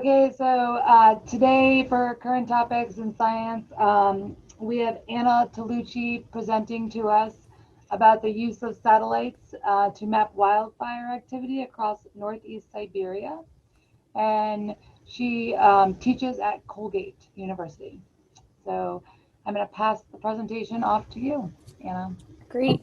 Okay, so today for current topics in science, we have Anna Talucci presenting to us about the use of satellites to map wildfire activity across Northeast Siberia. And she teaches at Colgate University. So I'm going to pass the presentation off to you, Anna. Great.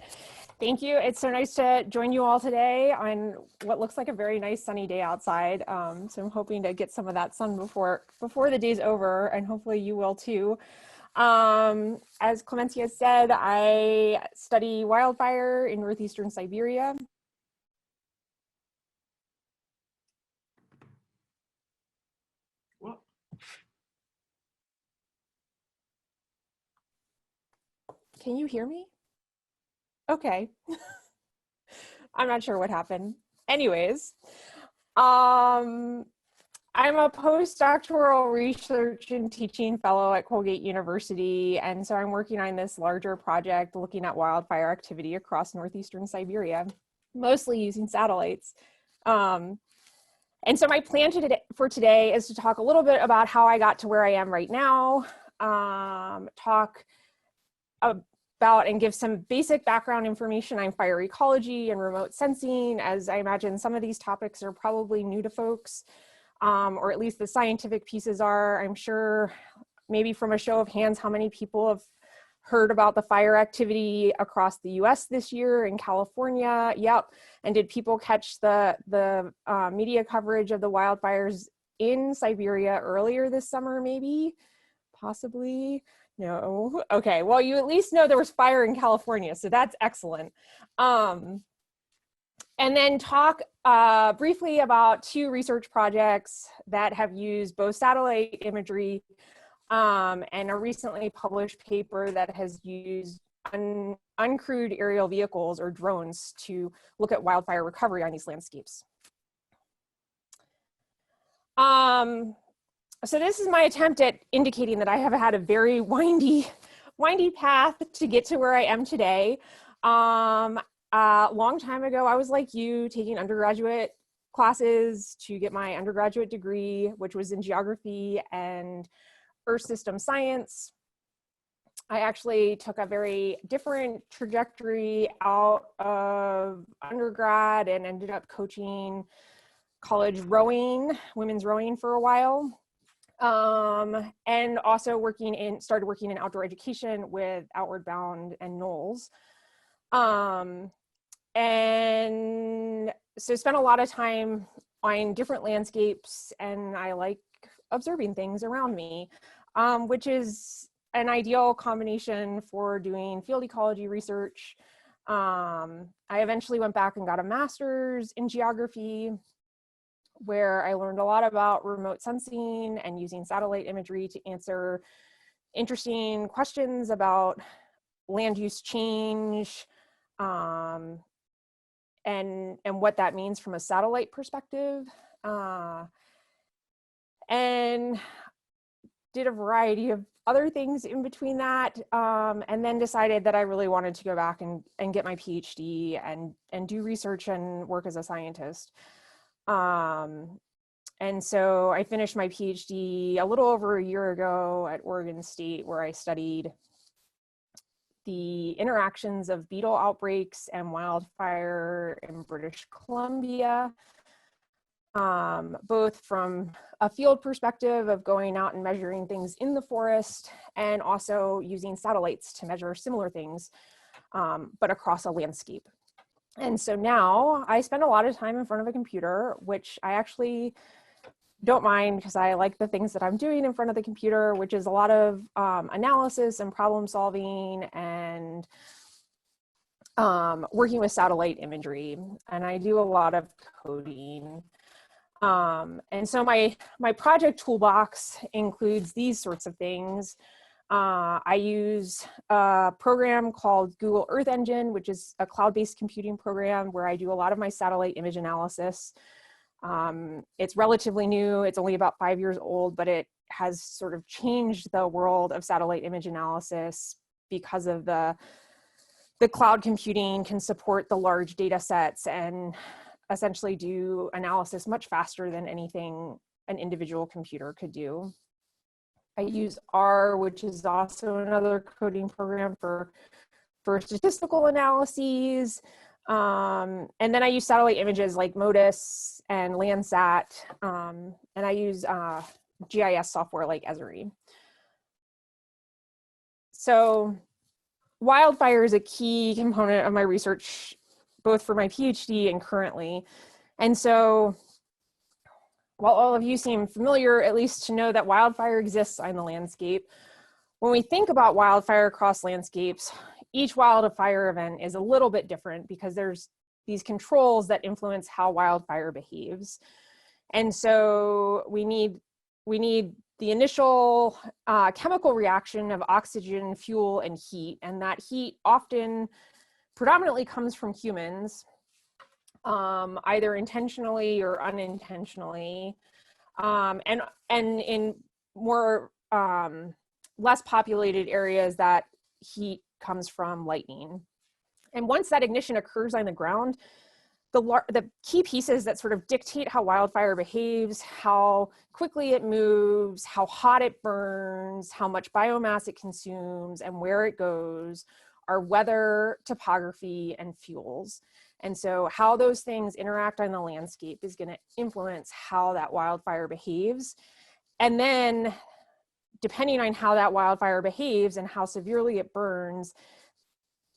Thank you. It's so nice to join you all today on what looks like a very nice sunny day outside. So I'm hoping to get some of that sun before the day's over, and hopefully you will too. As Clemencia said, I study wildfire in northeastern Siberia. Can you hear me? Okay. I'm not sure what happened. Anyways, I'm a postdoctoral research and teaching fellow at Colgate University, and so I'm working on this larger project looking at wildfire activity across northeastern Siberia, mostly using satellites. And so my plan for today is to talk a little bit about how I got to where I am right now, talk about and give some basic background information on fire ecology and remote sensing, as I imagine some of these topics are probably new to folks, or at least the scientific pieces are. I'm sure maybe from a show of hands, how many people have heard about the fire activity across the US this year in California? Yep. And did people catch the media coverage of the wildfires in Siberia earlier this summer, maybe? Possibly. No. Okay. Well, you at least know there was fire in California, so that's excellent. And then talk briefly about two research projects that have used both satellite imagery and a recently published paper that has used uncrewed aerial vehicles or drones to look at wildfire recovery on these landscapes. So this is my attempt at indicating that I have had a very windy path to get to where I am today. A long time ago, I was like you, taking undergraduate classes to get my undergraduate degree, which was in geography and Earth system science. I actually took a very different trajectory out of undergrad and ended up coaching college rowing, women's rowing for a while. And also started working in outdoor education with Outward Bound and NOLS. And so spent a lot of time on different landscapes, and I like observing things around me, which is an ideal combination for doing field ecology research. I eventually went back and got a master's in geography, where I learned a lot about remote sensing and using satellite imagery to answer interesting questions about land use change, and what that means from a satellite perspective, and did a variety of other things in between that, and then decided that I really wanted to go back and get my PhD and do research and work as a scientist. And so I finished my PhD a little over a year ago at Oregon State, where I studied the interactions of beetle outbreaks and wildfire in British Columbia, both from a field perspective of going out and measuring things in the forest, and also using satellites to measure similar things, but across a landscape. And so now I spend a lot of time in front of a computer, which I actually don't mind, because I like the things that I'm doing in front of the computer, which is a lot of analysis and problem solving and working with satellite imagery. And I do a lot of coding. And so my project toolbox includes these sorts of things. I use a program called Google Earth Engine, which is a cloud-based computing program where I do a lot of my satellite image analysis. It's relatively new. It's only about 5 years old, but it has sort of changed the world of satellite image analysis because of the cloud computing can support the large data sets and essentially do analysis much faster than anything an individual computer could do. I use R, which is also another coding program for statistical analyses. And then I use satellite images like MODIS and Landsat, and I use GIS software like Esri. So wildfire is a key component of my research, both for my PhD and currently. And so while all of you seem familiar, at least to know that wildfire exists on the landscape, when we think about wildfire across landscapes, each wildfire event is a little bit different because there's these controls that influence how wildfire behaves. And so we need the initial chemical reaction of oxygen, fuel, and heat. And that heat often predominantly comes from humans, either intentionally or unintentionally. And in more less populated areas, that heat comes from lightning. And once that ignition occurs on the ground, the key pieces that sort of dictate how wildfire behaves, how quickly it moves, how hot it burns, how much biomass it consumes, and where it goes are weather, topography, and fuels. And so how those things interact on the landscape is going to influence how that wildfire behaves. And then depending on how that wildfire behaves and how severely it burns,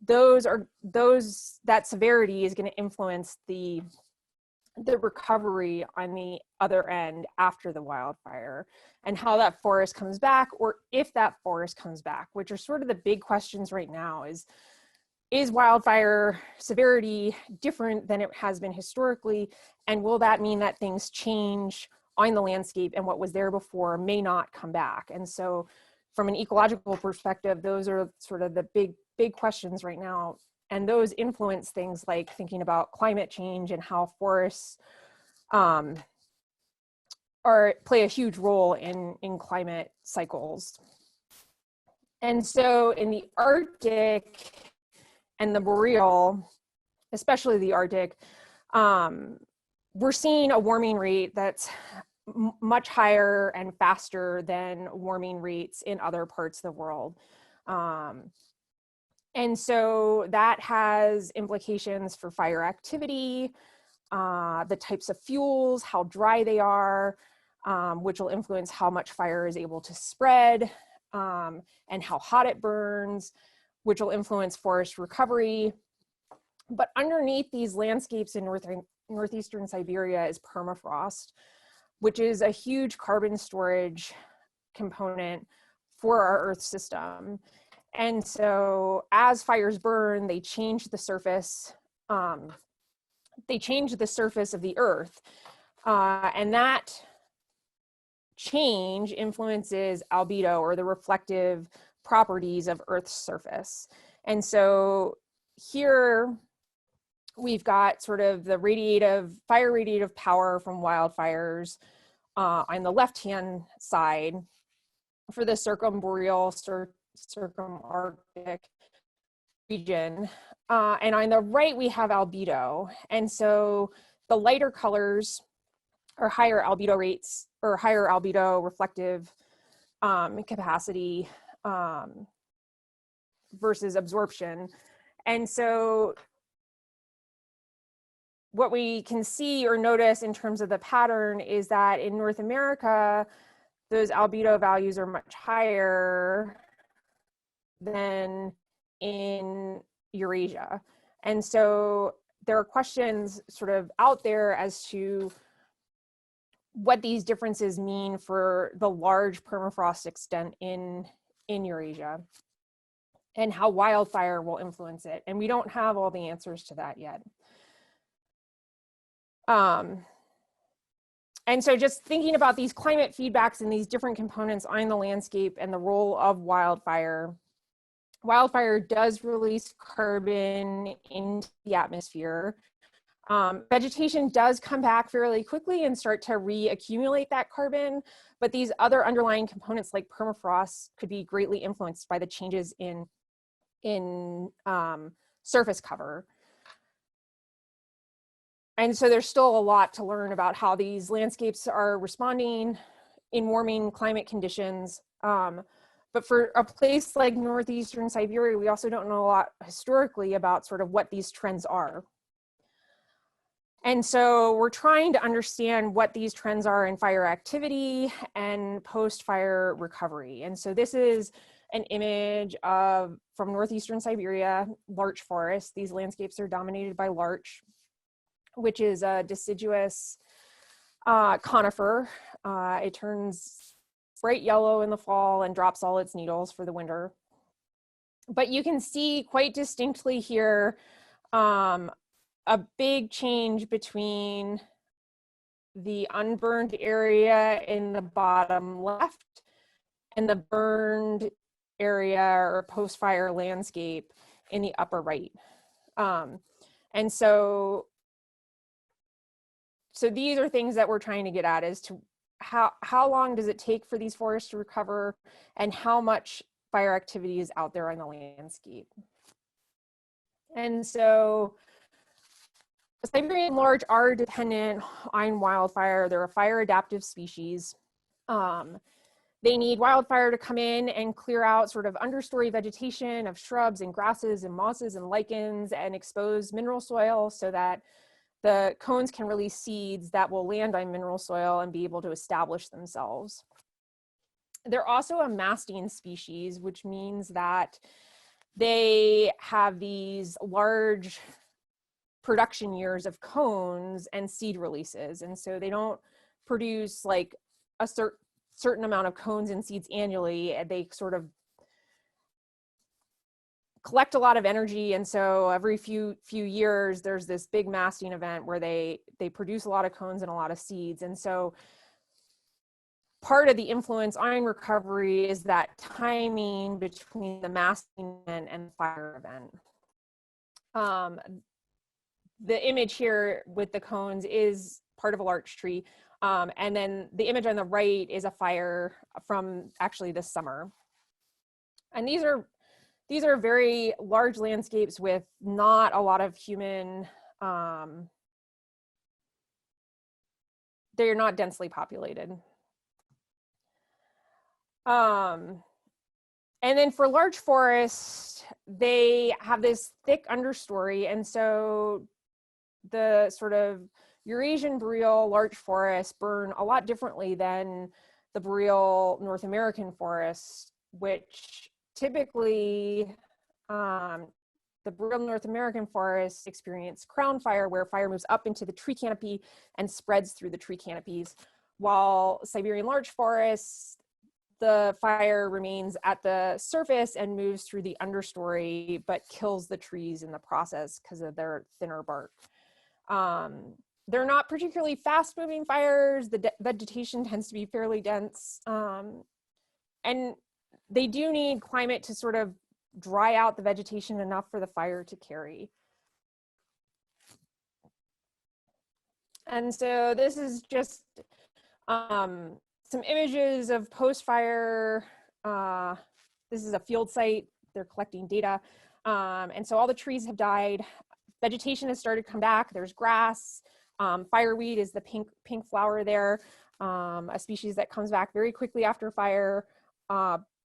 that severity is going to influence the recovery on the other end after the wildfire, and how that forest comes back, or if that forest comes back, which are sort of the big questions right now. Is wildfire severity different than it has been historically? And will that mean that things change on the landscape and what was there before may not come back? And so from an ecological perspective, those are sort of the big questions right now. And those influence things like thinking about climate change and how forests play a huge role in climate cycles. And so in the Arctic and the boreal, especially the Arctic, we're seeing a warming rate that's much higher and faster than warming rates in other parts of the world. And so that has implications for fire activity, the types of fuels, how dry they are, which will influence how much fire is able to spread, and how hot it burns, which will influence forest recovery. But underneath these landscapes in northeastern Siberia is permafrost, which is a huge carbon storage component for our Earth system. And so as fires burn, they change the surface. They change the surface of the Earth. And that change influences albedo, or the reflective properties of Earth's surface. And so here we've got sort of the fire radiative power from wildfires on the left-hand side for the circumboreal, circumarctic region. And on the right, we have albedo. And so the lighter colors are higher albedo rates, or higher albedo reflective capacity versus absorption. And so what we can see or notice in terms of the pattern is that in North America, those albedo values are much higher than in Eurasia. And so there are questions sort of out there as to what these differences mean for the large permafrost extent in Eurasia, and how wildfire will influence it. And we don't have all the answers to that yet. And so just thinking about these climate feedbacks and these different components on the landscape and the role of wildfire. Wildfire does release carbon into the atmosphere. Vegetation does come back fairly quickly and start to reaccumulate that carbon, but these other underlying components like permafrost could be greatly influenced by the changes in surface cover. And so there's still a lot to learn about how these landscapes are responding in warming climate conditions. But for a place like northeastern Siberia, we also don't know a lot historically about sort of what these trends are. And so we're trying to understand what these trends are in fire activity and post-fire recovery. And so this is an image of from northeastern Siberia, larch forest. These landscapes are dominated by larch, which is a deciduous conifer. It turns bright yellow in the fall and drops all its needles for the winter. But you can see quite distinctly here a big change between the unburned area in the bottom left and the burned area or post-fire landscape in the upper right. And so these are things that we're trying to get at, is to how long does it take for these forests to recover, and how much fire activity is out there on the landscape. And so Siberian larch are dependent on wildfire. They're a fire adaptive species. They need wildfire to come in and clear out sort of understory vegetation of shrubs and grasses and mosses and lichens and expose mineral soil so that the cones can release seeds that will land on mineral soil and be able to establish themselves. They're also a masting species, which means that they have these large production years of cones and seed releases. And so they don't produce like a certain amount of cones and seeds annually. They sort of collect a lot of energy, and so every few years there's this big masting event where they produce a lot of cones and a lot of seeds. And so part of the influence on recovery is that timing between the masting event and the fire event. The image here with the cones is part of a larch tree, and then the image on the right is a fire from actually this summer. And these are very large landscapes with not a lot of human, they're not densely populated. And then for large forests, they have this thick understory. And so the sort of Eurasian boreal larch forests burn a lot differently than the boreal North American forests, which typically the boreal North American forests experience crown fire, where fire moves up into the tree canopy and spreads through the tree canopies, while Siberian larch forests, the fire remains at the surface and moves through the understory, but kills the trees in the process because of their thinner bark. They're not particularly fast-moving fires. The vegetation tends to be fairly dense, and they do need climate to sort of dry out the vegetation enough for the fire to carry. And so this is just some images of post-fire. This is a field site. They're collecting data. And so all the trees have died. Vegetation has started to come back. There's grass. Fireweed is the pink flower there, a species that comes back very quickly after fire,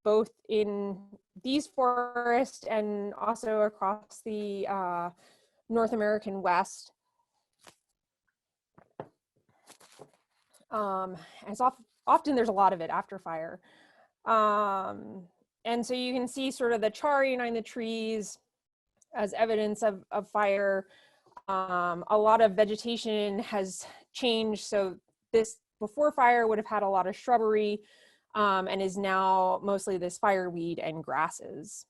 both in these forests and also across the North American West. And it's often there's a lot of it after fire. And so you can see sort of the charring on the trees as evidence of fire. A lot of vegetation has changed. So this before fire would have had a lot of shrubbery, and is now mostly this fireweed and grasses.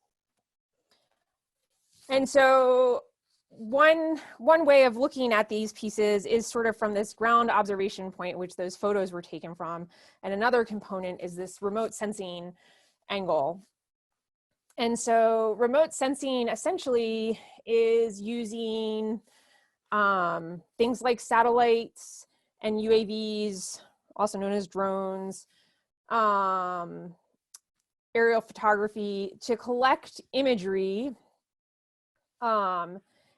And so one way of looking at these pieces is sort of from this ground observation point, which those photos were taken from. And another component is this remote sensing angle. And so remote sensing essentially is using things like satellites and UAVs, also known as drones, aerial photography, to collect imagery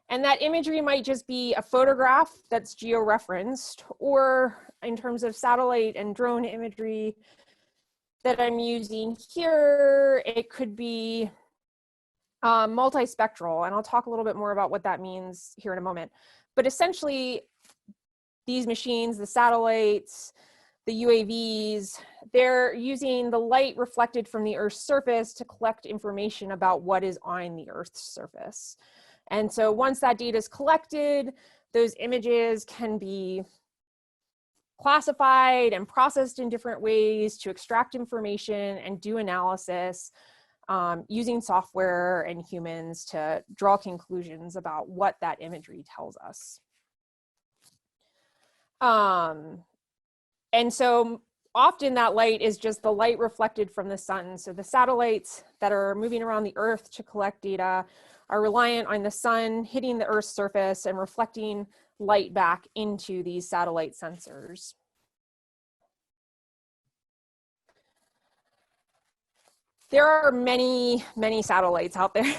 And that imagery might just be a photograph that's georeferenced, or in terms of satellite and drone imagery that I'm using here, it could be multispectral, and I'll talk a little bit more about what that means here in a moment. But essentially, these machines, the satellites, the UAVs, they're using the light reflected from the Earth's surface to collect information about what is on the Earth's surface. And so once that data is collected, those images can be classified and processed in different ways to extract information and do analysis using software and humans to draw conclusions about what that imagery tells us. And so often that light is just the light reflected from the sun. So the satellites that are moving around the Earth to collect data are reliant on the sun hitting the Earth's surface and reflecting light back into these satellite sensors. There are many, many satellites out there.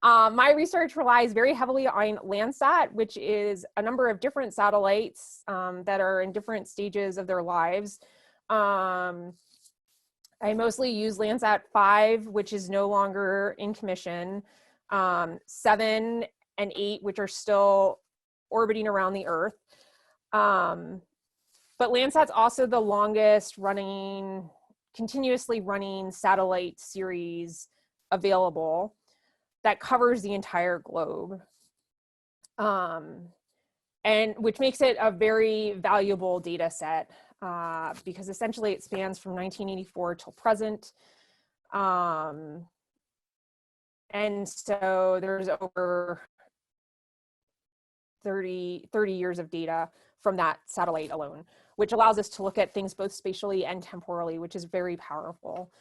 My research relies very heavily on Landsat, which is a number of different satellites that are in different stages of their lives. I mostly use Landsat 5, which is no longer in commission, 7 and 8, which are still orbiting around the Earth. But Landsat's also the longest running, continuously running satellite series available that covers the entire globe, and which makes it a very valuable data set because essentially it spans from 1984 till present. And so there's over 30 years of data from that satellite alone, which allows us to look at things both spatially and temporally, which is very powerful.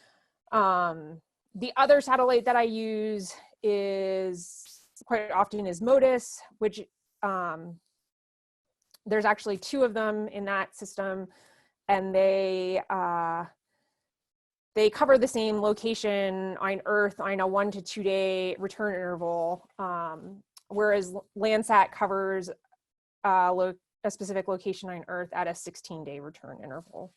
The other satellite that I use is quite often is MODIS, which there's actually 2 of them in that system, and they cover the same location on Earth on a 1 to 2 day return interval, whereas Landsat covers a specific location on Earth at a 16-day return interval.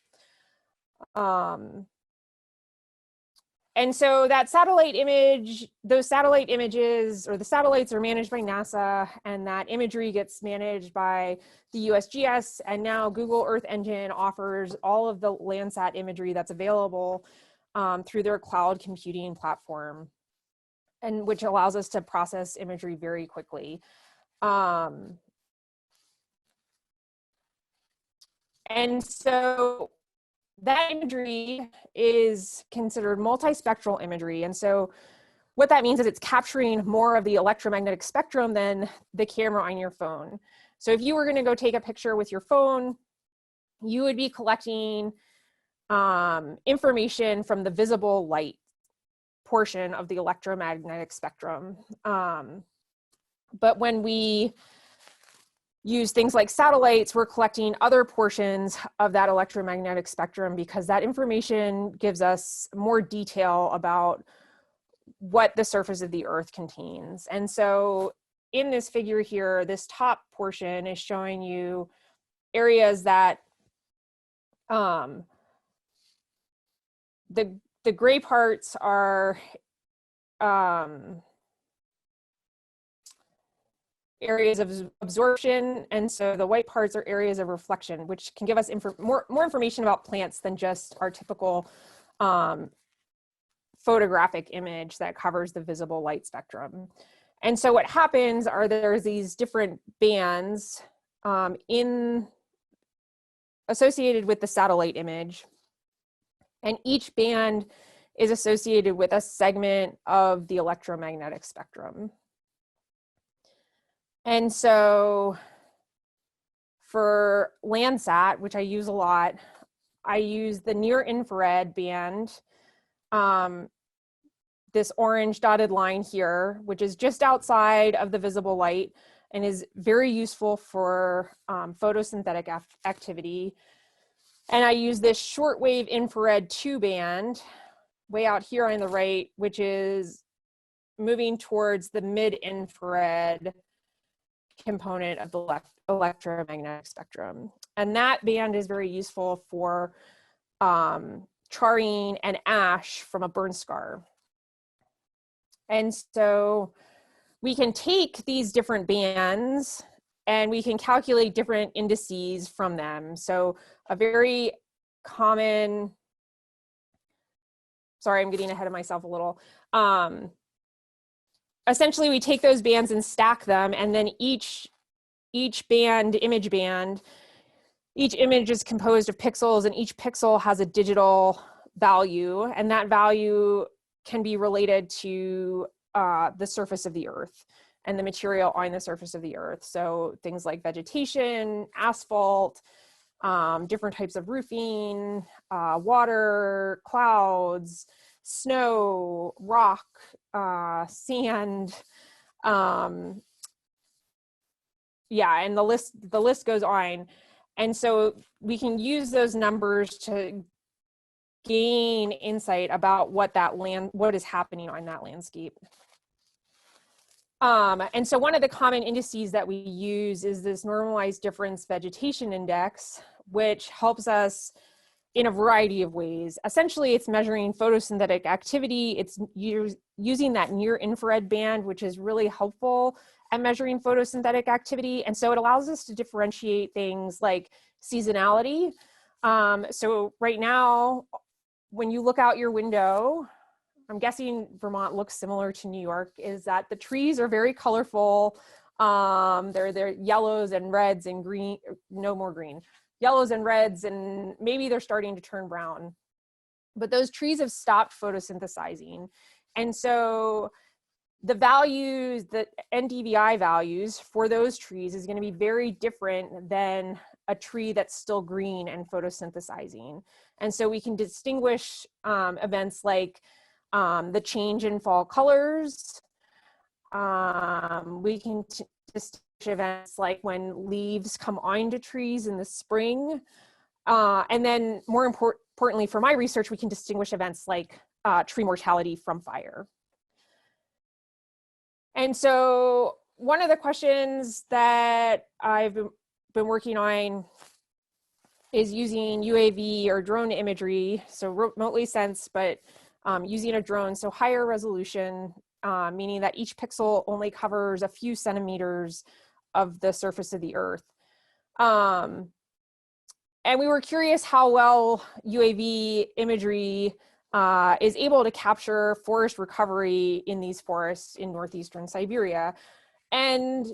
And so that satellite image, those satellite images, or the satellites are managed by NASA, and that imagery gets managed by the USGS, and now Google Earth Engine offers all of the Landsat imagery that's available through their cloud computing platform, and which allows us to process imagery very quickly. And so that imagery is considered multispectral imagery. And so what that means is it's capturing more of the electromagnetic spectrum than the camera on your phone. So if you were going to go take a picture with your phone, you would be collecting information from the visible light portion of the electromagnetic spectrum. But when we use things like satellites, we're collecting other portions of that electromagnetic spectrum because that information gives us more detail about what the surface of the Earth contains. And so in this figure here, this top portion is showing you areas that the gray parts are areas of absorption, and so the white parts are areas of reflection, which can give us more information about plants than just our typical photographic image that covers the visible light spectrum. And so what happens are there's these different bands associated with the satellite image, and each band is associated with a segment of the electromagnetic spectrum. And so for Landsat, which I use a lot, I use the near infrared band, this orange dotted line here, which is just outside of the visible light and is very useful for photosynthetic activity. And I use this shortwave infrared 2 band way out here on the right, which is moving towards the mid infrared component of the electromagnetic spectrum. And that band is very useful for charring and ash from a burn scar. And so we can take these different bands and we can calculate different indices from them. So a very common, sorry, I'm getting ahead of myself a little. Essentially, we take those bands and stack them, and then each band, image band, each image is composed of pixels, and each pixel has a digital value, and that value can be related to the surface of the Earth and the material on the surface of the Earth. So things like vegetation, asphalt, different types of roofing, water, clouds, snow, rock, sand, yeah, and the list goes on. And so we can use those numbers to gain insight about what is happening on that landscape. And so one of the common indices that we use is this normalized difference vegetation index, which helps us in a variety of ways. Essentially, it's measuring photosynthetic activity. It's using that near infrared band, which is really helpful at measuring photosynthetic activity. And so it allows us to differentiate things like seasonality. So right now, when you look out your window, I'm guessing Vermont looks similar to New York, is that the trees are very colorful. They're yellows and reds and green, no more green, yellows and reds, and maybe they're starting to turn brown. But those trees have stopped photosynthesizing. And so the values, the NDVI values for those trees is going to be very different than a tree that's still green and photosynthesizing. And so we can distinguish events like the change in fall colors. We can distinguish events like when leaves come onto trees in the spring. And then more importantly for my research, we can distinguish events like tree mortality from fire. And so one of the questions that I've been working on is using UAV or drone imagery, so remotely sensed, but using a drone, so higher resolution, meaning that each pixel only covers a few centimeters of the surface of the Earth. And we were curious how well UAV imagery is able to capture forest recovery in these forests in northeastern Siberia, and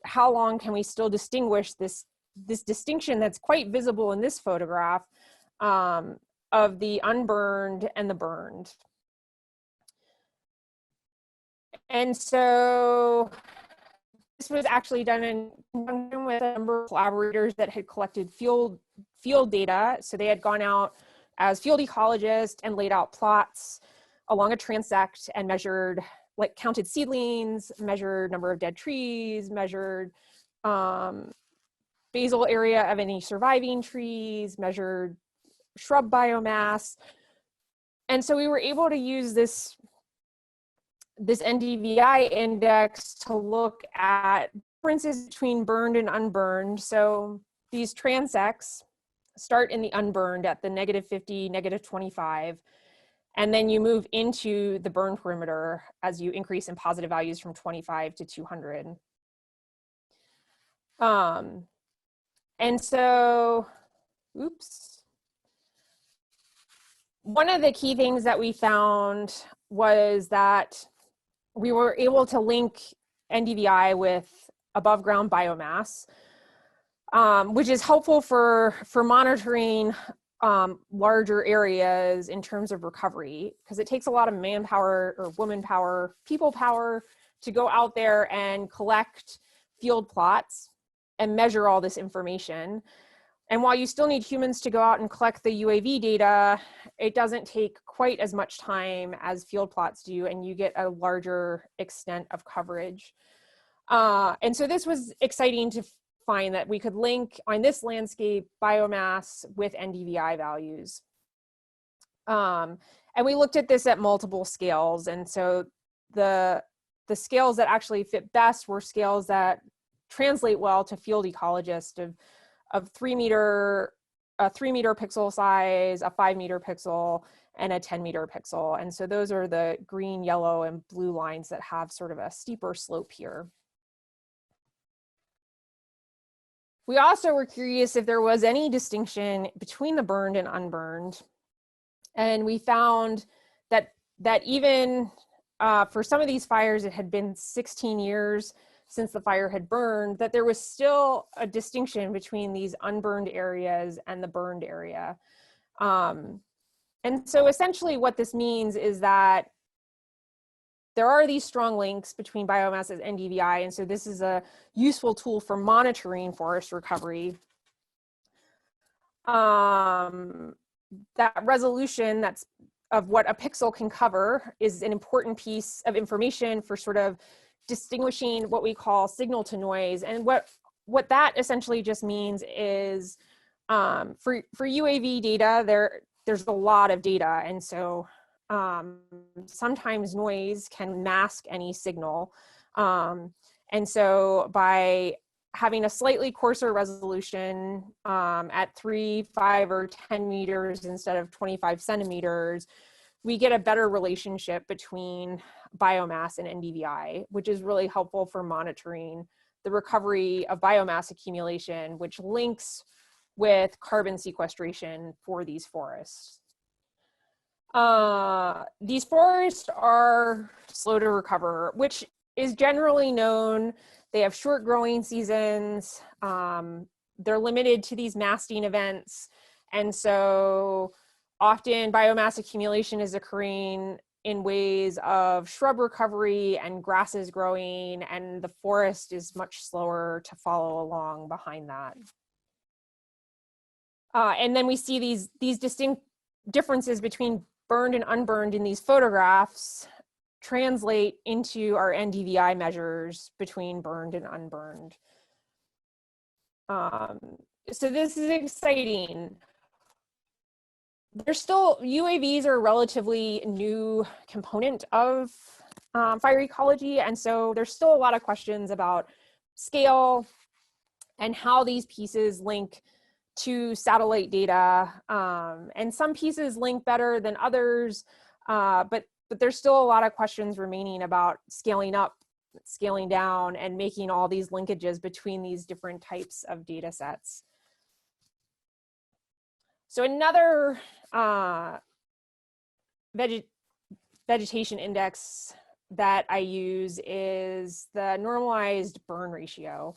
how long can we still distinguish this distinction that's quite visible in this photograph of the unburned and the burned. And so this was actually done in conjunction with a number of collaborators that had collected field data. So they had gone out as field ecologists and laid out plots along a transect and measured, like counted seedlings, measured number of dead trees, measured basal area of any surviving trees, measured shrub biomass. And so we were able to use this NDVI index to look at differences between burned and unburned. So these transects start in the unburned at the -50, -25, and then you move into the burn perimeter as you increase in positive values from 25 to 200. And so, oops. One of the key things that we found was that we were able to link NDVI with above ground biomass, which is helpful for monitoring larger areas in terms of recovery, because it takes a lot of manpower or woman power, people power to go out there and collect field plots and measure all this information. And while you still need humans to go out and collect the UAV data, it doesn't take quite as much time as field plots do, and you get a larger extent of coverage. And so this was exciting to find that we could link on this landscape biomass with NDVI values. And we looked at this at multiple scales. And so the scales that actually fit best were scales that translate well to field ecologist of 3-meter, a 3-meter pixel size, a 5-meter pixel, and a 10-meter pixel. And so those are the green, yellow, and blue lines that have sort of a steeper slope here. We also were curious if there was any distinction between the burned and unburned. And we found that even for some of these fires, it had been 16 years since the fire had burned, that there was still a distinction between these unburned areas and the burned area. And so essentially what this means is that there are these strong links between biomass and NDVI, and so this is a useful tool for monitoring forest recovery. That resolution that's of what a pixel can cover is an important piece of information for sort of distinguishing what we call signal to noise. And what that essentially just means is for UAV data, there's a lot of data, and so sometimes noise can mask any signal. And so by having a slightly coarser resolution at 3, 5, or 10 meters instead of 25 centimeters, we get a better relationship between biomass and NDVI, which is really helpful for monitoring the recovery of biomass accumulation, which links with carbon sequestration for these forests. These forests are slow to recover, which is generally known. They have short growing seasons. They're limited to these masting events. And so often biomass accumulation is occurring in ways of shrub recovery and grasses growing, and the forest is much slower to follow along behind that. And then we see these distinct differences between burned and unburned in these photographs translate into our NDVI measures between burned and unburned. So this is exciting. There's still, UAVs are a relatively new component of fire ecology, and so there's still a lot of questions about scale and how these pieces link to satellite data. And some pieces link better than others, but there's still a lot of questions remaining about scaling up, scaling down, and making all these linkages between these different types of data sets. So another vegetation index that I use is the normalized burn ratio.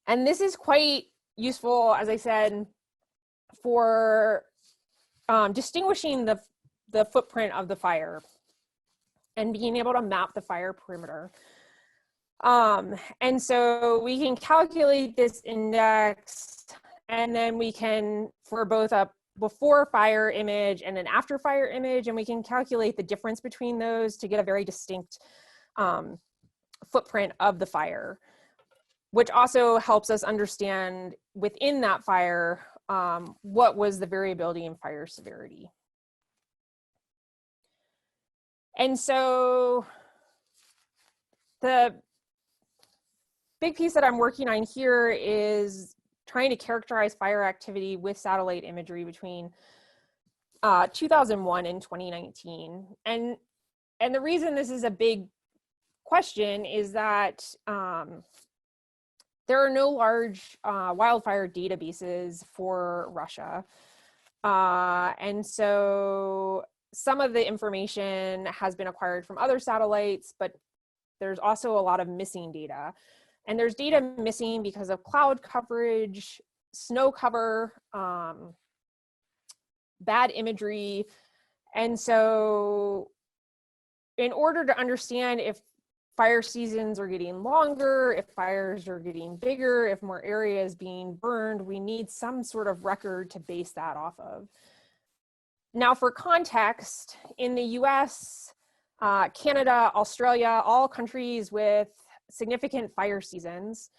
And this is quite useful, as I said, for distinguishing the footprint of the fire and being able to map the fire perimeter. And so we can calculate this index, and then we can, for both a before fire image and an after fire image, and we can calculate the difference between those to get a very distinct footprint of the fire, which also helps us understand within that fire what was the variability in fire severity. And so the big piece that I'm working on here is trying to characterize fire activity with satellite imagery between 2001 and 2019. And the reason this is a big question is that there are no large wildfire databases for Russia. And so some of the information has been acquired from other satellites, but there's also a lot of missing data. And there's data missing because of cloud coverage, snow cover, bad imagery. And so in order to understand if fire seasons are getting longer, if fires are getting bigger, if more area is being burned, we need some sort of record to base that off of. Now, for context, in the US, Canada, Australia, all countries with significant fire seasons,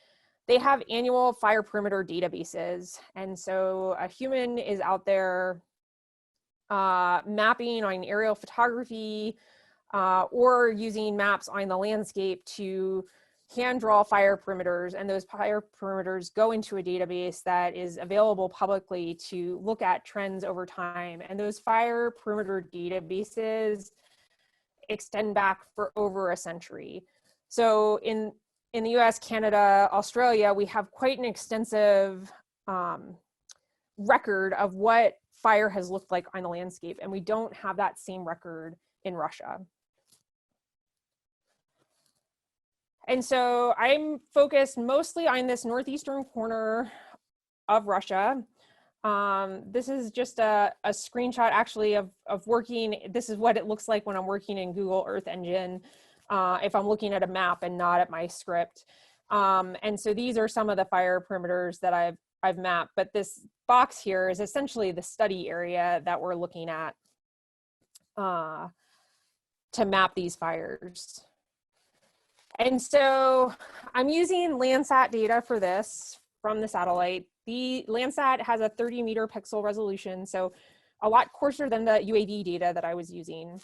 they have annual fire perimeter databases. And so a human is out there mapping on aerial photography or using maps on the landscape to hand draw fire perimeters, and those fire perimeters go into a database that is available publicly to look at trends over time. And those fire perimeter databases extend back for over a century. So in the US, Canada, Australia, we have quite an extensive record of what fire has looked like on the landscape, and we don't have that same record in Russia. And so I'm focused mostly on this northeastern corner of Russia. This is just a screenshot actually of working. This is what it looks like when I'm working in Google Earth Engine, if I'm looking at a map and not at my script. And so these are some of the fire perimeters that I've mapped, but this box here is essentially the study area that we're looking at to map these fires. And so I'm using Landsat data for this from the satellite. The Landsat has a 30-meter pixel resolution, so a lot coarser than the UAV data that I was using.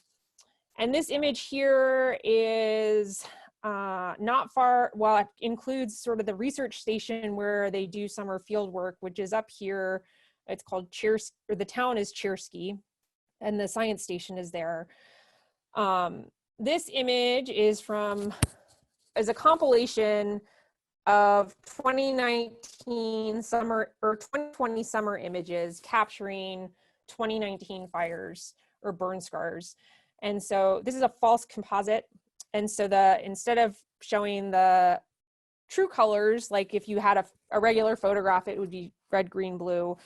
And this image here is not far, well, it includes sort of the research station where they do summer field work, which is up here. It's called Chersky, or the town is Chersky, and the science station is there. This image is a compilation of 2019 summer or 2020 summer images capturing 2019 fires or burn scars. And so this is a false composite. And so instead of showing the true colors, like if you had a regular photograph, it would be red, green, blue.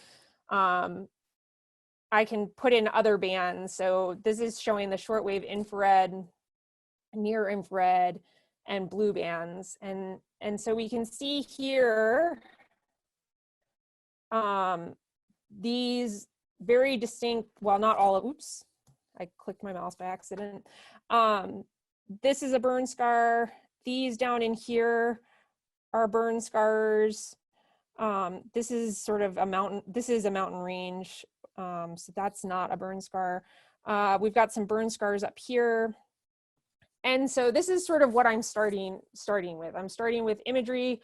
I can put in other bands. So this is showing the shortwave infrared, near infrared, and blue bands. And so we can see here these very distinct, well, not all of, oops, I clicked my mouse by accident. This is a burn scar. These down in here are burn scars. This is sort of a mountain, this is a mountain range. So that's not a burn scar. We've got some burn scars up here. And so this is sort of what I'm starting with. I'm starting with imagery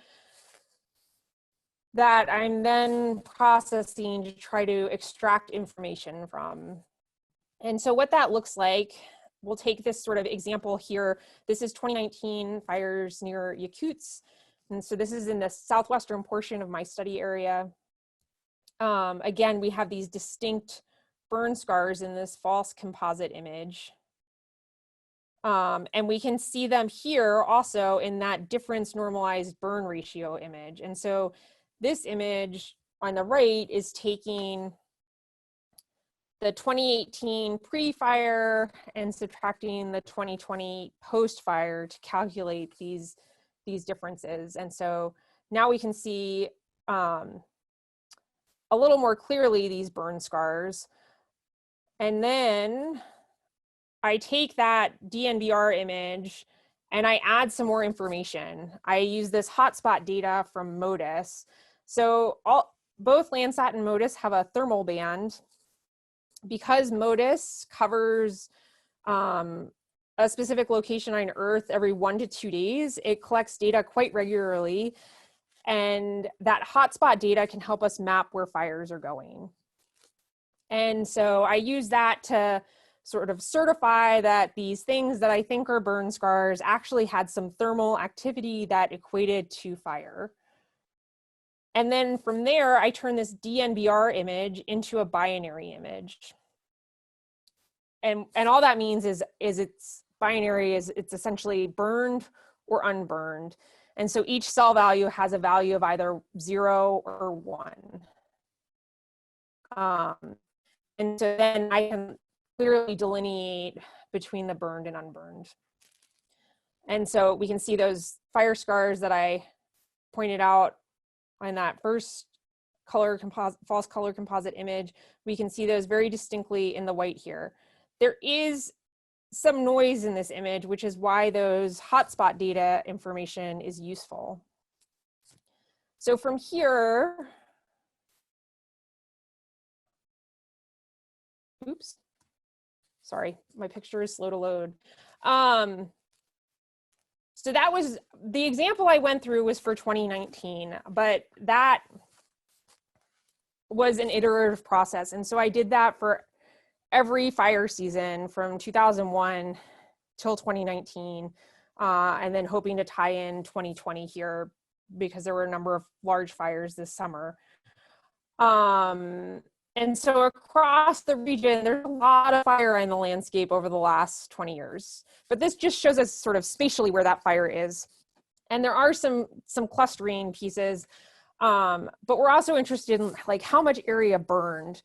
that I'm then processing to try to extract information from. And so what that looks like, we'll take this sort of example here. This is 2019 fires near Yakutsk. And so this is in the southwestern portion of my study area. Again, we have these distinct burn scars in this false composite image. And we can see them here also in that difference normalized burn ratio image. And so this image on the right is taking the 2018 pre-fire and subtracting the 2020 post-fire to calculate these differences. And so now we can see a little more clearly these burn scars. And then I take that DNVR image and I add some more information. I use this hotspot data from MODIS. So both Landsat and MODIS have a thermal band. Because MODIS covers a specific location on Earth every 1 to 2 days, it collects data quite regularly. And that hotspot data can help us map where fires are going. And so I use that to sort of certify that these things that I think are burn scars actually had some thermal activity that equated to fire. And then from there, I turn this DNVR image into a binary image. And all that means is it's binary, it's essentially burned or unburned. And so each cell value has a value of either 0 or 1. And so then I can clearly delineate between the burned and unburned. And so we can see those fire scars that I pointed out on that first false color composite image. We can see those very distinctly in the white here. There is some noise in this image, which is why those hotspot data information is useful. So from here, oops, sorry, my picture is slow to load. So that was the example I went through was for 2019, but that was an iterative process. And so I did that for every fire season from 2001 till 2019, and then hoping to tie in 2020 here because there were a number of large fires this summer. And so across the region, there's a lot of fire in the landscape over the last 20 years. But this just shows us sort of spatially where that fire is. And there are some clustering pieces, but we're also interested in like how much area burned,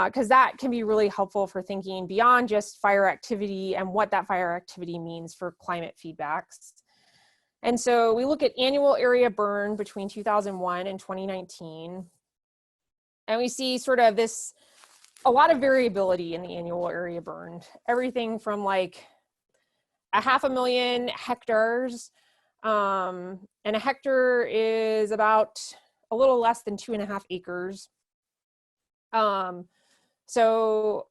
because that can be really helpful for thinking beyond just fire activity and what that fire activity means for climate feedbacks. And so we look at annual area burned between 2001 and 2019. And we see sort of a lot of variability in the annual area burned. Everything from like 500,000 hectares, and a hectare is about a little less than 2.5 acres. So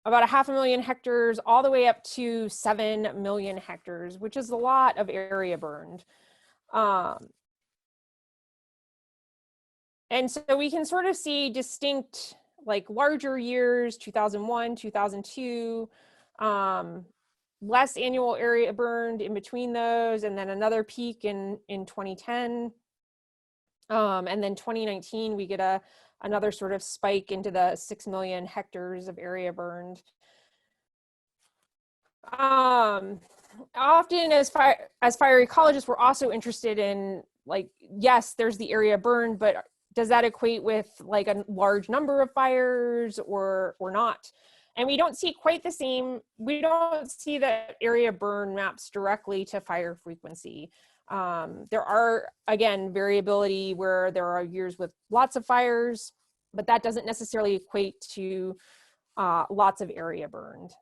about 500,000 hectares all the way up to 7 million hectares, which is a lot of area burned. And so we can sort of see distinct, like larger years, 2001, 2002, less annual area burned in between those, and then another peak in 2010. And then 2019, we get another sort of spike into the 6 million hectares of area burned. Often as fire ecologists, we're also interested in like, yes, there's the area burned, but does that equate with like a large number of fires or not? And we don't see quite the same, we don't see that area burn maps directly to fire frequency. There are, again, variability where there are years with lots of fires, but that doesn't necessarily equate to lots of area burned.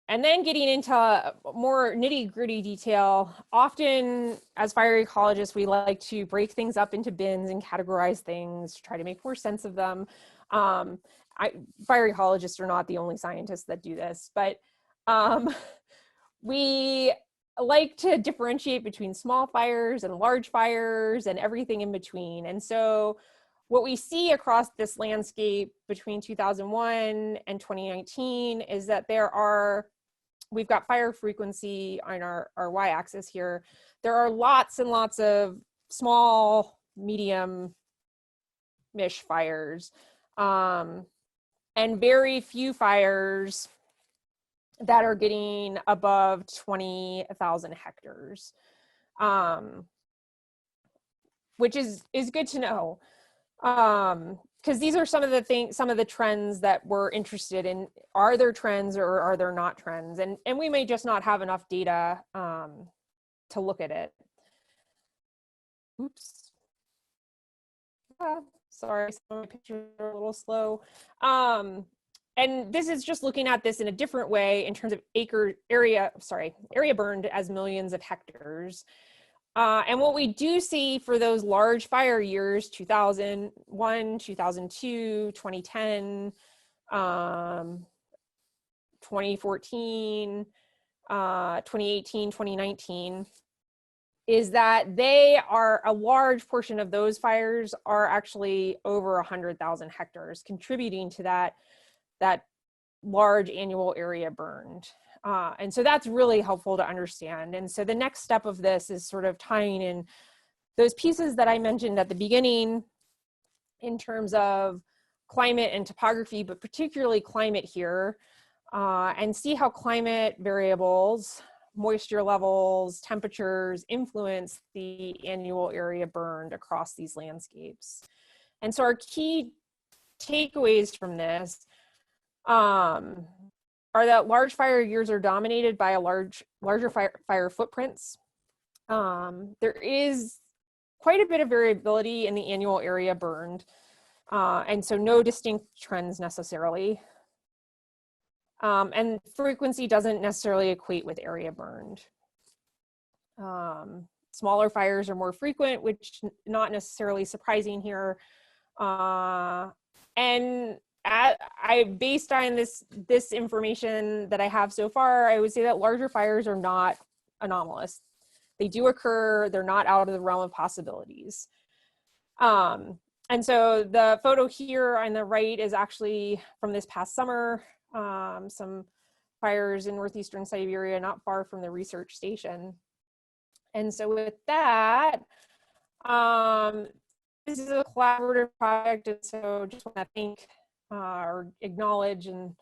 And then getting into more nitty-gritty detail, often as fire ecologists, we like to break things up into bins and categorize things, try to make more sense of them. Fire ecologists are not the only scientists that do this, but we like to differentiate between small fires and large fires and everything in between. And so what we see across this landscape between 2001 and 2019 is that we've got fire frequency on our y-axis here. There are lots and lots of small, medium-ish fires, and very few fires that are getting above 20,000 hectares, which is good to know. Because these are some of the trends that we're interested in. Are there trends or are there not trends? And we may just not have enough data to look at it. Oops. Sorry, some of my pictures are a little slow. And this is just looking at this in a different way in terms of area burned as millions of hectares. And what we do see for those large fire years, 2001, 2002, 2010, 2014, 2018, 2019, is that a large portion of those fires are actually over 100,000 hectares, contributing to that large annual area burned. And so that's really helpful to understand. And so the next step of this is sort of tying in those pieces that I mentioned at the beginning in terms of climate and topography, but particularly climate here, and see how climate variables, moisture levels, temperatures influence the annual area burned across these landscapes. And so our key takeaways from this are that large fire years are dominated by larger fire footprints. There is quite a bit of variability in the annual area burned, and so no distinct trends necessarily. And frequency doesn't necessarily equate with area burned. Smaller fires are more frequent, which not necessarily surprising here. And based on this information that I have so far, I would say that larger fires are not anomalous. They do occur. They're not out of the realm of possibilities. And so the photo here on the right is actually from this past summer, some fires in northeastern Siberia, not far from the research station. And so with that, this is a collaborative project, and so just want to thank or acknowledge and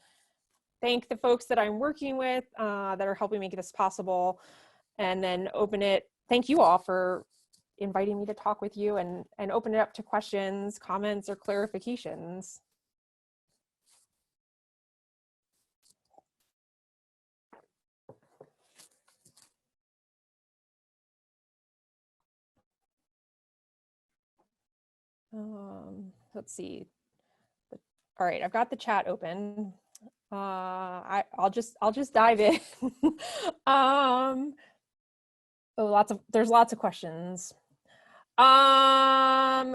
thank the folks that I'm working with that are helping make this possible, and then open it. Thank you all for inviting me to talk with you and open it up to questions, comments, or clarifications. Let's see. All right, I've got the chat open. I'll just dive in. There's lots of questions. How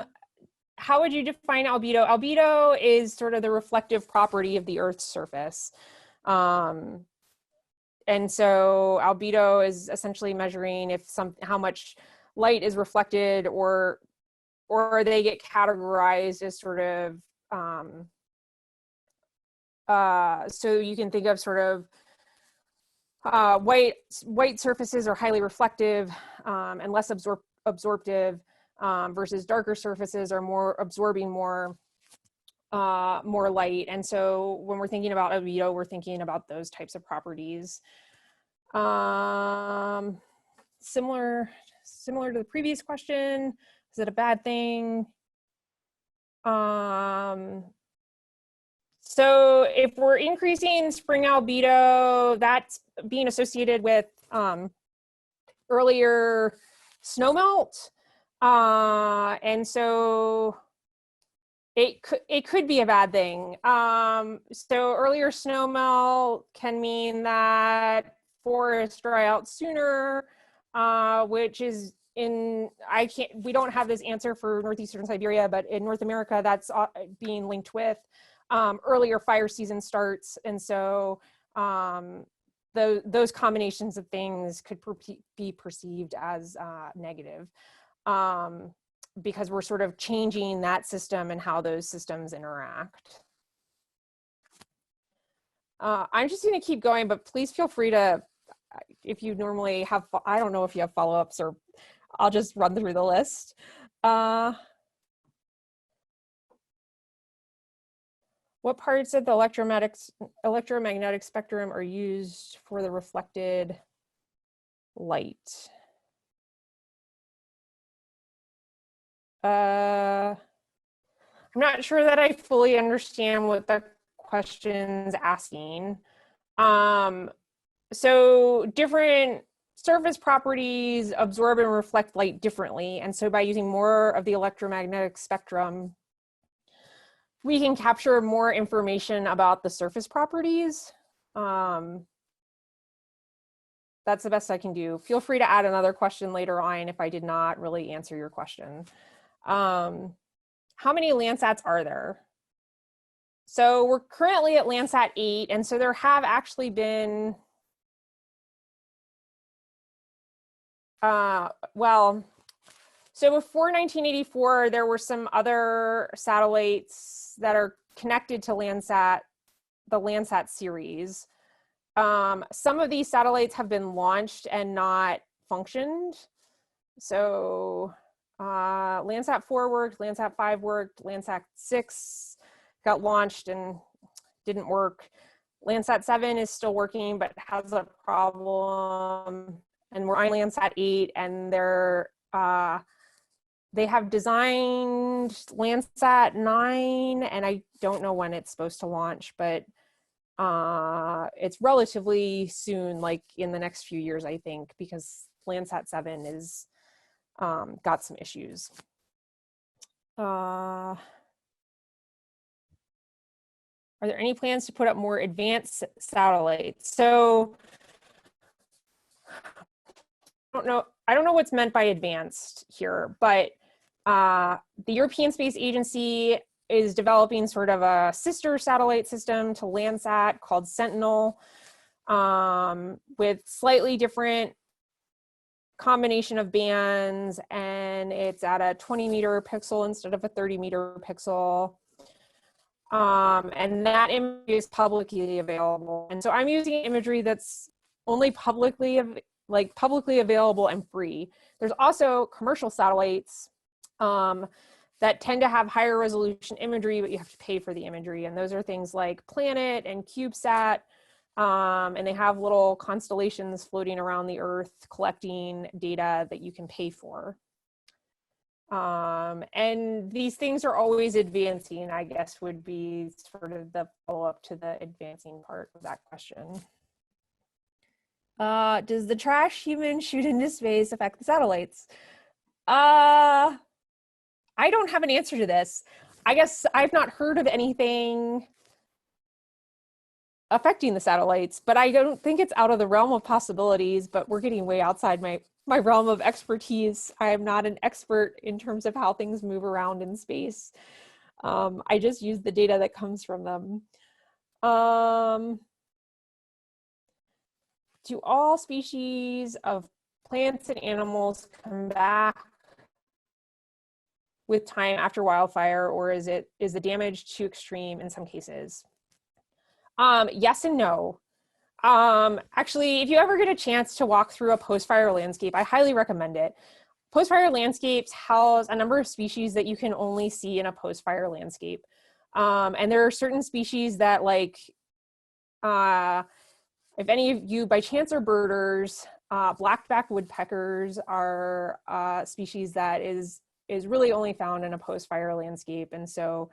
would you define albedo? Albedo is sort of the reflective property of the Earth's surface. And so albedo is essentially measuring if how much light is reflected, or they get categorized as sort of, so you can think of sort of white surfaces are highly reflective and less absorptive, versus darker surfaces are more absorbing more light. And so when we're thinking about albedo, we're thinking about those types of properties. Similar to the previous question, is it a bad thing? So if we're increasing spring albedo, that's being associated with earlier snowmelt. And so it could be a bad thing. So earlier snowmelt can mean that forests dry out sooner, which is we don't have this answer for northeastern Siberia, but in North America, that's being linked with earlier fire season starts. And so those combinations of things could be perceived as negative, because we're sort of changing that system and how those systems interact. I'm just going to keep going, but please feel free to, if you normally have, I don't know if you have follow-ups, or I'll just run through the list. What parts of the electromagnetic spectrum are used for the reflected light? I'm not sure that I fully understand what the question's asking. So different surface properties absorb and reflect light differently. And so by using more of the electromagnetic spectrum, we can capture more information about the surface properties. That's the best I can do. Feel free to add another question later on if I did not really answer your question. How many Landsats are there? So we're currently at Landsat 8, and so there have actually been, so before 1984, there were some other satellites that are connected to Landsat, the Landsat series. Some of these satellites have been launched and not functioned. So Landsat 4 worked, Landsat 5 worked, Landsat 6 got launched and didn't work. Landsat 7 is still working, but has a problem. And we're on Landsat 8, and they have designed Landsat 9, and I don't know when it's supposed to launch, but it's relatively soon, like in the next few years, I think, because Landsat 7 is got some issues. Are there any plans to put up more advanced satellites? So I don't know what's meant by advanced here, but the European Space Agency is developing sort of a sister satellite system to Landsat called Sentinel, with slightly different combination of bands, and it's at a 20-meter pixel instead of a 30-meter pixel. And that image is publicly available. And so I'm using imagery that's only publicly available and free. There's also commercial satellites that tend to have higher resolution imagery, but you have to pay for the imagery. And those are things like Planet and CubeSat. And they have little constellations floating around the Earth collecting data that you can pay for. And these things are always advancing, I guess, would be sort of the follow-up to the advancing part of that question. Does the trash humans shoot into space affect the satellites? I don't have an answer to this. I guess I've not heard of anything affecting the satellites, but I don't think it's out of the realm of possibilities, but we're getting way outside my realm of expertise. I am not an expert in terms of how things move around in space. I just use the data that comes from them. Do all species of plants and animals come back with time after wildfire, or is the damage too extreme in some cases? Yes and no. Actually, if you ever get a chance to walk through a post-fire landscape, I highly recommend it. Post-fire landscapes house a number of species that you can only see in a post-fire landscape. And there are certain species that, like, if any of you by chance are birders, black-backed woodpeckers are a species that is really only found in a post-fire landscape. And so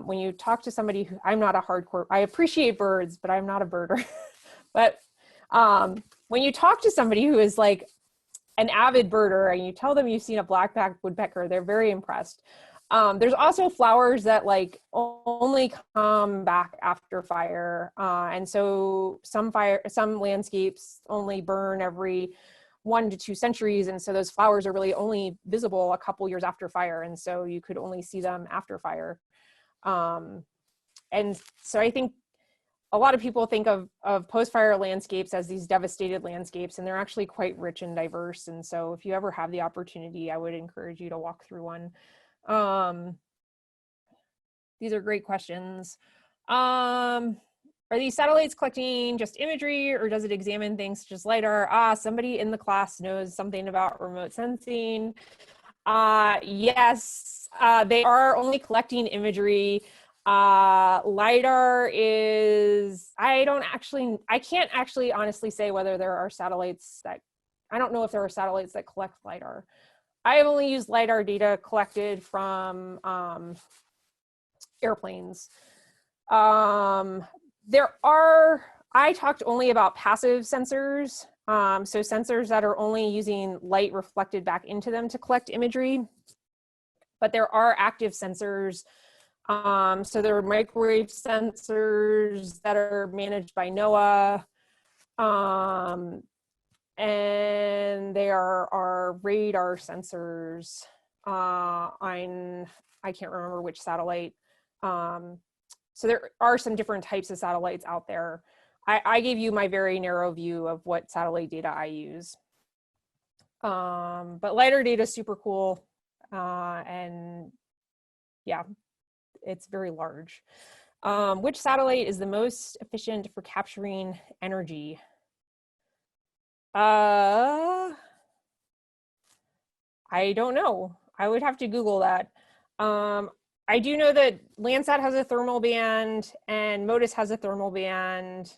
when you talk to somebody who, I'm not a hardcore, I appreciate birds, but I'm not a birder. But when you talk to somebody who is like an avid birder and you tell them you've seen a black-backed woodpecker, they're very impressed. There's also flowers that like only come back after fire. And so some landscapes only burn every 1 to 2 centuries. And so those flowers are really only visible a couple years after fire. And so you could only see them after fire. And so I think a lot of people think of post-fire landscapes as these devastated landscapes, and they're actually quite rich and diverse. And so if you ever have the opportunity, I would encourage you to walk through one. These are great questions. Are these satellites collecting just imagery, or does it examine things such as LiDAR? Somebody in the class knows something about remote sensing. Yes, they are only collecting imagery. LiDAR is, I can't actually honestly say whether there are satellites that, I don't know if there are satellites that collect LiDAR. I have only used LiDAR data collected from airplanes. I talked only about passive sensors. So sensors that are only using light reflected back into them to collect imagery. But there are active sensors. So there are microwave sensors that are managed by NOAA. And there are radar sensors on, I can't remember which satellite. So there are some different types of satellites out there. I gave you my very narrow view of what satellite data I use. But LiDAR data is super cool. And yeah, it's very large. Which satellite is the most efficient for capturing energy? I don't know. I would have to Google that. I do know that Landsat has a thermal band and MODIS has a thermal band.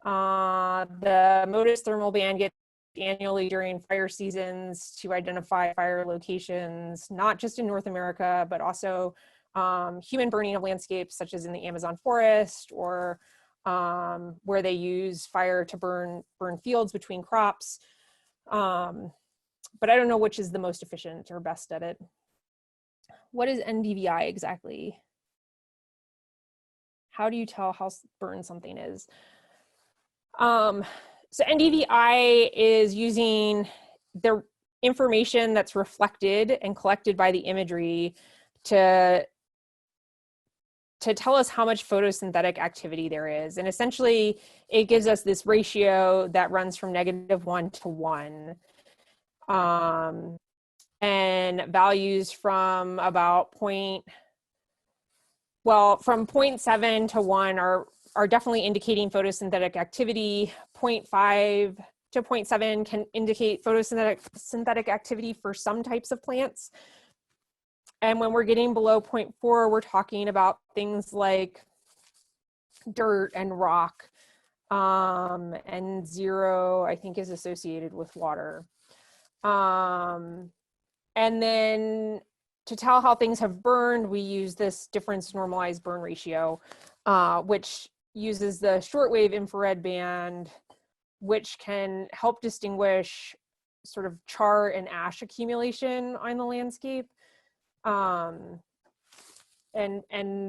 The MODIS thermal band gets annually during fire seasons to identify fire locations, not just in North America, but also human burning of landscapes, such as in the Amazon forest, or where they use fire to burn fields between crops. But I don't know which is the most efficient or best at it. What is NDVI exactly? How do you tell how burned something is? So NDVI is using the information that's reflected and collected by the imagery to tell us how much photosynthetic activity there is. And essentially, it gives us this ratio that runs from -1 to 1. And values from about from 0.7 to 1 are definitely indicating photosynthetic activity. 0.5 to 0.7 can indicate photosynthetic activity for some types of plants. And when we're getting below 0.4, we're talking about things like dirt and rock, and 0, I think, is associated with water. And then to tell how things have burned, we use this difference normalized burn ratio, which uses the shortwave infrared band, which can help distinguish sort of char and ash accumulation on the landscape. And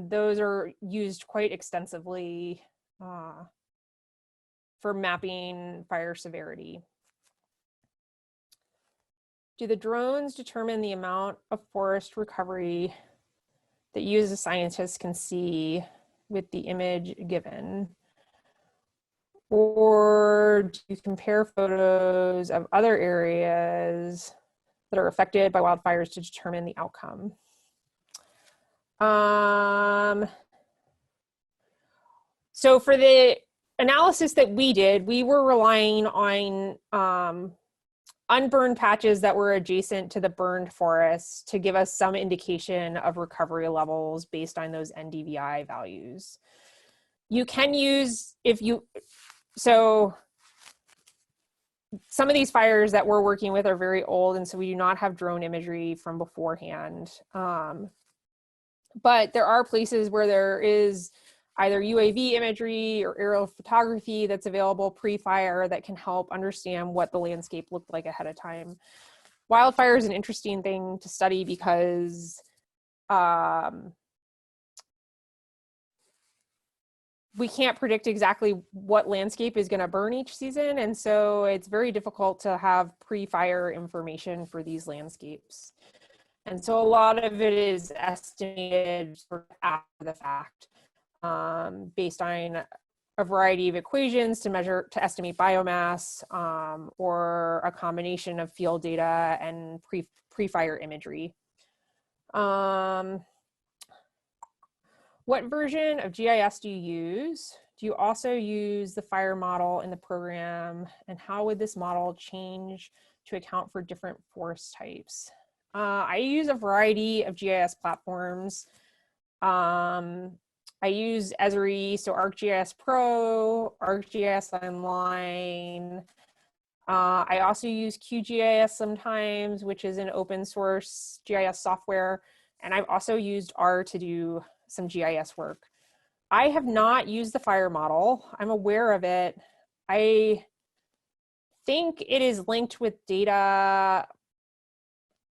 those are used quite extensively for mapping fire severity. Do the drones determine the amount of forest recovery that you as a scientist can see with the image given? Or do you compare photos of other areas that are affected by wildfires to determine the outcome? So for the analysis that we did, we were relying on unburned patches that were adjacent to the burned forest to give us some indication of recovery levels based on those NDVI values. You can use, so some of these fires that we're working with are very old, and so we do not have drone imagery from beforehand. But there are places where there is either UAV imagery or aerial photography that's available pre-fire that can help understand what the landscape looked like ahead of time. Wildfire is an interesting thing to study because we can't predict exactly what landscape is going to burn each season, and so it's very difficult to have pre-fire information for these landscapes. And so a lot of it is estimated sort of after the fact, based on a variety of equations to estimate biomass, or a combination of field data and pre-fire imagery. What version of GIS do you use? Do you also use the fire model in the program? And how would this model change to account for different forest types? I use a variety of GIS platforms. I use Esri, so ArcGIS Pro, ArcGIS Online. I also use QGIS sometimes, which is an open source GIS software. And I've also used R to do some GIS work. I have not used the fire model. I'm aware of it. I think it is linked with data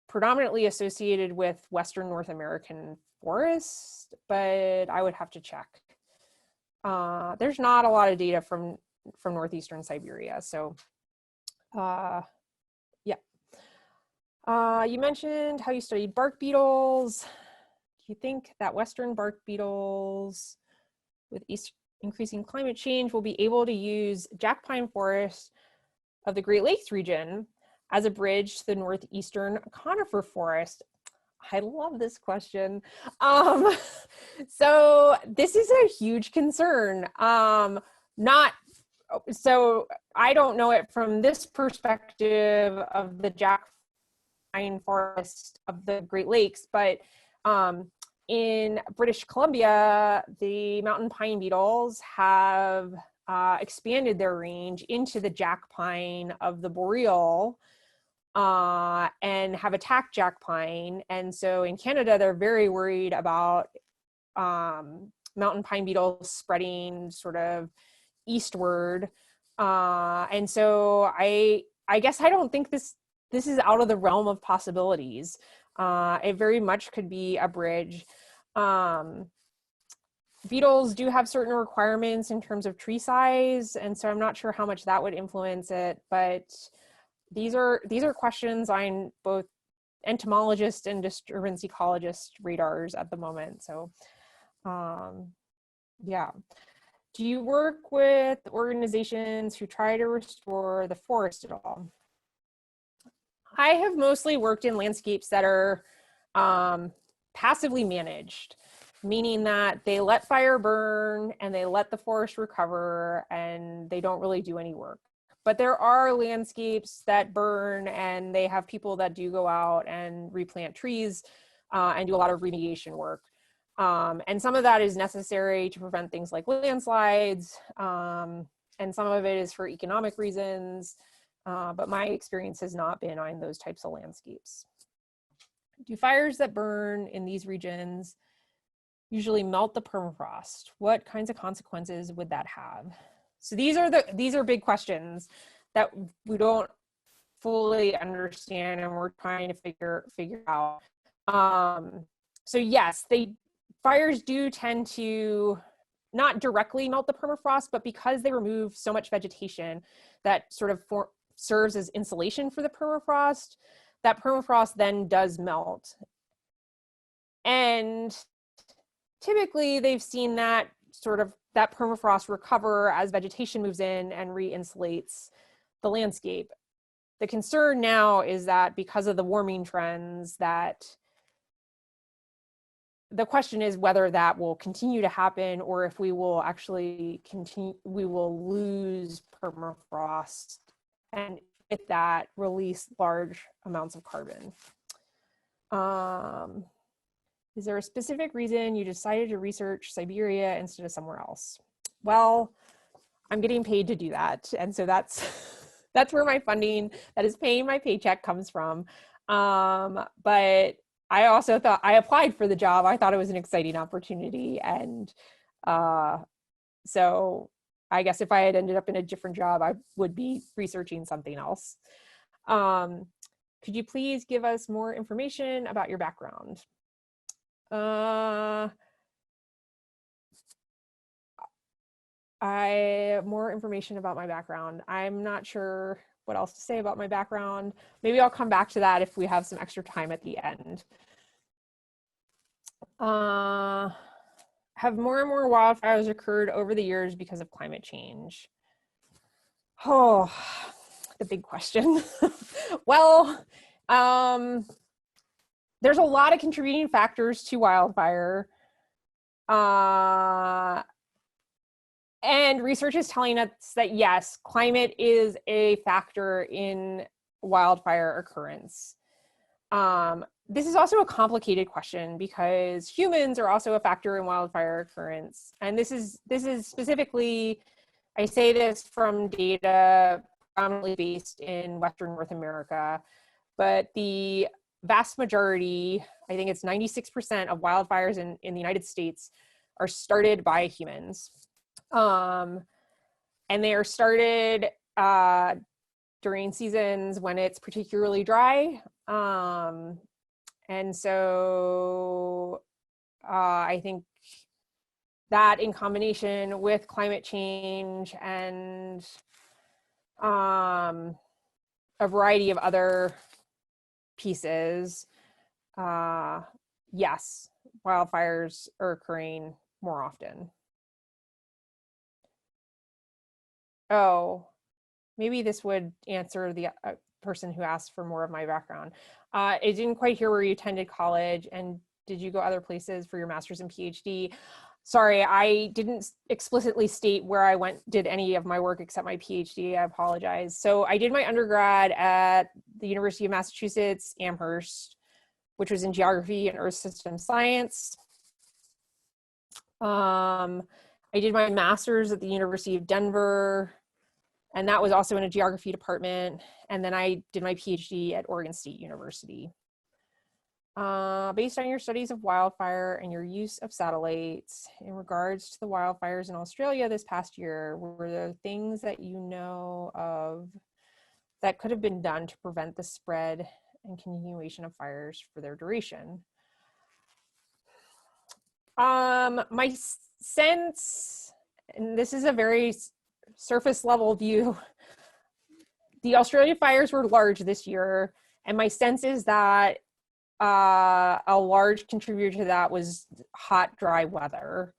predominantly associated with Western North American forests, but I would have to check. There's not a lot of data from Northeastern Siberia, so yeah. You mentioned how you studied bark beetles. Do you think that Western bark beetles with increasing climate change will be able to use jack pine forest of the Great Lakes region as a bridge to the northeastern conifer forest? I love this question. So this is a huge concern. So I don't know it from this perspective of the jack pine forest of the Great Lakes, but in British Columbia, the mountain pine beetles have expanded their range into the jack pine of the boreal, and have attacked jack pine. And so in Canada, they're very worried about mountain pine beetles spreading sort of eastward. And so I guess I don't think this is out of the realm of possibilities. It very much could be a bridge. Beetles do have certain requirements in terms of tree size, and so I'm not sure how much that would influence it, but these are questions I'm both entomologist and disturbance ecologist radars at the moment. So yeah. Do you work with organizations who try to restore the forest at all? I have mostly worked in landscapes that are passively managed, meaning that they let fire burn and they let the forest recover and they don't really do any work. But there are landscapes that burn and they have people that do go out and replant trees and do a lot of remediation work. And some of that is necessary to prevent things like landslides, and some of it is for economic reasons, but my experience has not been on those types of landscapes. Do fires that burn in these regions usually melt the permafrost? What kinds of consequences would that have? So these are big questions that we don't fully understand and we're trying to figure out. So yes, fires do tend to not directly melt the permafrost, but because they remove so much vegetation that sort of serves as insulation for the permafrost, that permafrost then does melt. And typically they've seen that permafrost recover as vegetation moves in and re-insulates the landscape. The concern now is that because of the warming trends, that the question is whether that will continue to happen or if we will actually we will lose permafrost and with that release large amounts of carbon. Is there a specific reason you decided to research Siberia instead of somewhere else? Well, I'm getting paid to do that. And so that's where my funding that is paying my paycheck comes from. But I also thought, I applied for the job. I thought it was an exciting opportunity. And so I guess if I had ended up in a different job, I would be researching something else. Could you please give us more information about your background? More information about my background. I'm not sure what else to say about my background. Maybe I'll come back to that if we have some extra time at the end. Have more and more wildfires occurred over the years because of climate change? Oh, the big question. Well, there's a lot of contributing factors to wildfire. And research is telling us that yes, climate is a factor in wildfire occurrence. This is also a complicated question because humans are also a factor in wildfire occurrence. And this is specifically, I say this from data predominantly based in Western North America, but the vast majority, I think it's 96% of wildfires in the United States are started by humans. And they are started during seasons when it's particularly dry. And so I think that in combination with climate change and a variety of other pieces, yes, wildfires are occurring more often. Oh, maybe this would answer the person who asked for more of my background. I didn't quite hear where you attended college, and did you go other places for your master's and PhD? Sorry, I didn't explicitly state where I did any of my work except my PhD. I apologize. So I did my undergrad at the University of Massachusetts, Amherst, which was in geography and earth system science. I did my master's at the University of Denver, and that was also in a geography department. And then I did my PhD at Oregon State University. Based on your studies of wildfire and your use of satellites in regards to the wildfires in Australia this past year, were there things that you know of that could have been done to prevent the spread and continuation of fires for their duration? My sense, and this is a very surface level view, the Australia fires were large this year, and my sense is that a large contributor to that was hot, dry weather.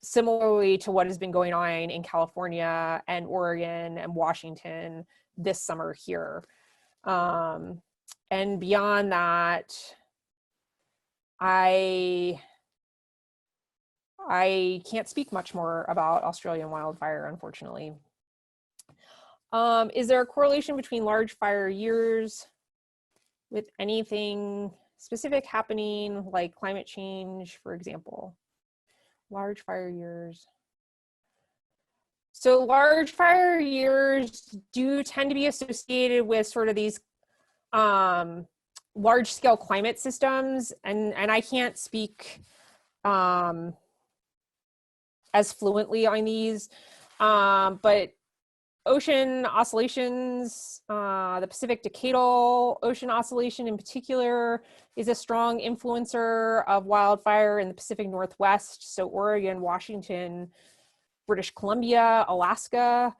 Similarly to what has been going on in California and Oregon and Washington this summer here. And beyond that, I can't speak much more about Australian wildfire, unfortunately. Is there a correlation between large fire years with anything specific happening, like climate change, for example? Large fire years. So large fire years do tend to be associated with sort of these large scale climate systems, and I can't speak as fluently on these, but ocean oscillations, the Pacific Decadal Ocean Oscillation in particular is a strong influencer of wildfire in the Pacific Northwest. So Oregon, Washington, British Columbia, Alaska.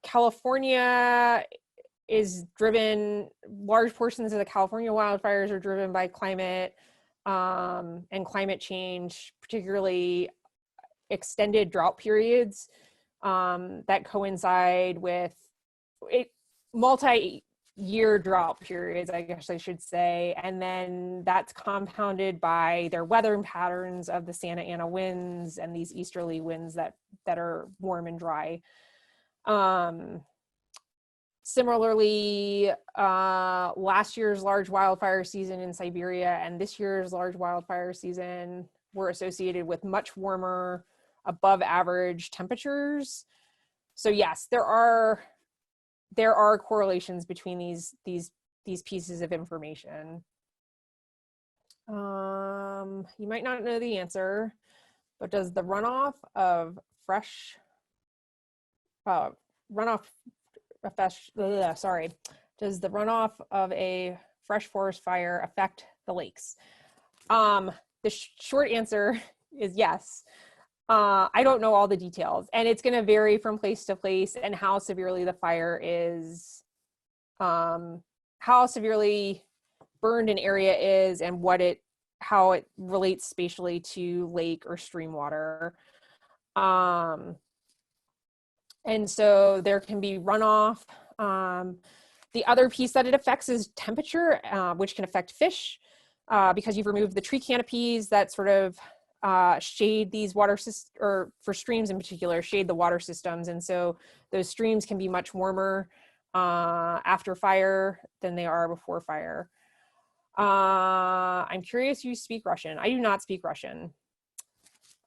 California is driven, large portions of the California wildfires are driven by climate and climate change, particularly extended drought periods that coincide with multi-year drought periods, I guess I should say. And then that's compounded by their weather patterns of the Santa Ana winds and these easterly winds that are warm and dry. Similarly, last year's large wildfire season in Siberia and this year's large wildfire season were associated with much warmer, above average temperatures. So yes, there are correlations between these pieces of information. You might not know the answer, but does the runoff of a fresh forest fire affect the lakes? The short answer is yes. I don't know all the details, and it's going to vary from place to place and how severely the fire is, how severely burned an area is, and how it relates spatially to lake or stream water. And so there can be runoff. The other piece that it affects is temperature, which can affect fish, because you've removed the tree canopies that sort of shade these water systems, or for streams in particular, shade the water systems. And so those streams can be much warmer after fire than they are before fire. I'm curious, you speak Russian. I do not speak Russian.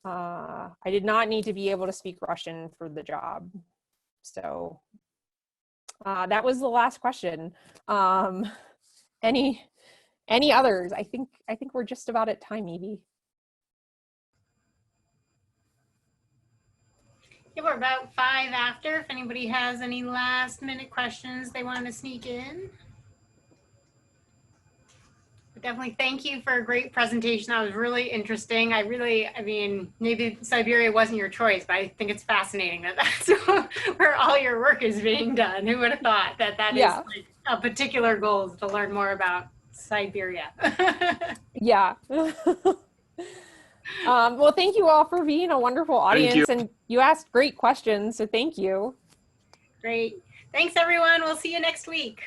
I did not need to be able to speak Russian for the job. So that was the last question. Any others? I think we're just about at time, Evie. Yeah, we're about 5 after. If anybody has any last minute questions they want to sneak in. But definitely thank you for a great presentation. That was really interesting. I mean, maybe Siberia wasn't your choice, but I think it's fascinating that that's where all your work is being done. Who would have thought that is like a particular goal, is to learn more about Siberia? Yeah. Well, thank you all for being a wonderful audience, and you asked great questions, so thank you. Great. Thanks, everyone. We'll see you next week.